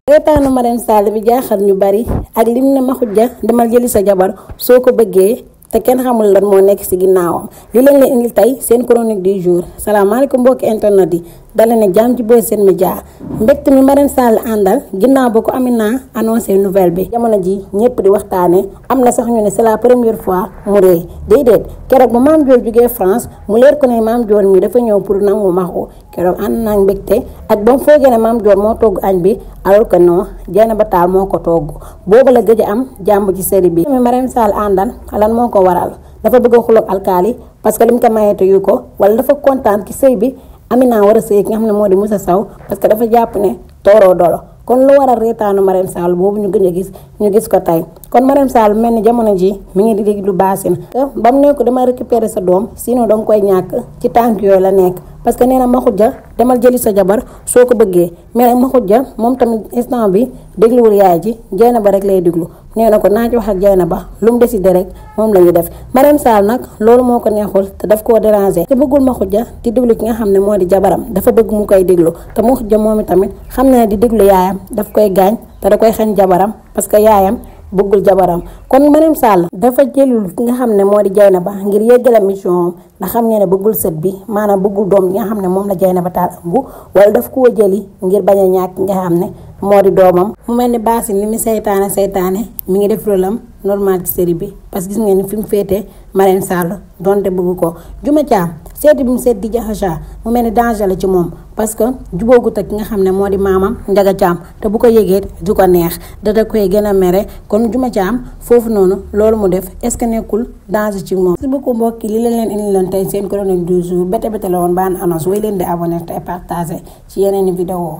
reetaanu Marème Sall bi jaaxal ñu bari ak lim ne Makhoudia demal jëli sa jabar soo ko bëggee te kenn xamul lan moo nekk ci ginnaawam li leen leen indil tey seen chronique du jour salaamaaleykum mbokki internet yi dale ne jàmm ci Boy Sen Média mbégte mi Marème Sall àndal ginnaaw ba ko Amina annoncé nouvelle bi jamono ji ñëpp di waxtaane am na sax ñu ne c'est la première fois mu réy déedéet keroog ba Mame Dior jógee France mu leer ko ne Mame Dior mi dafa ñëw pour nangu Makhou keroog ànd naa mbégte ak ba mu foogee ne Mame Dior moo togg añ bi alors que non Dieynaba Tall moo ko togg boobu la gëj a am jàmm ci série bi mi Marème Sall àndal lan moo ko waral dafa bëgg a xuloog alkaali parce que lim ko mayete yu ko wala dafa kontaan ci sëy bi Amina war a sëy ki nga xam ne moo di Moussa Sow parce que dafa jàpp ne tooroo dolo kon lu waral reetaanu Marème Sall boobu ñu gën a gis ñu gis ko tey kon Marème Sall mel ni jamono ji mi ngi di déglu baasin te ba mu ne ko dama récupérer sa doom sinon danga koy ñàkk ci tànk yooyu la nekk parce que nee na Makhoudia demal jëli sa jabar soo ko bëggee mais nag Makhoudia moom tamit instant bi dégluwul yaay ji Dieynaba rek lay déglu nee na ko naa ci wax ak Dieynaba lu mu décidé rek moom la ñu def Marème Sall nag loolu moo ko neexul te daf koo déranger te bëggul Makhoudia di déglu ki nga xam ne moo di jabaram dafa bëgg mu koy déglu te Makhoudia moom tamit xam ne di déglu yaayam daf koy gaañ te da koy xañ jabaram parce que yaayam bëggul jabaram kon Marème Sall dafa jëlul ki nga xam ne moo di Dieynaba ngir yeggale mission ndax xam ne bëggul sët bi maanaam bëggul doom bi nga xam ne moom la Dieynaba Tall ëmb wala daf koo jëli ngir bañ a ñàkk nga xam ne moo di doomam mu mel ni Basine li mu seytaane mi ngi def rôlam normal ci série bi parce que gis ngeen ni fi mu féetee Marème Sall donte bëgg ko Juma Thiam seeti bi mu seet di jaxasa mu mel ni danger la ci moom parce que jubóogut ak ki nga xam ne moo di maamam Ndiaga Thiam te bu ko yëgee du ko neex da koy gën a mere kon Juma Thiam foofu noonu loolu mu def est-ce que nekkul danger ci moom. merci beaucoup mbokk yi li leen indi loon tey seen chronique du jour bete la woon baan annonce way leen di abonné te partager ci yeneen i vidéo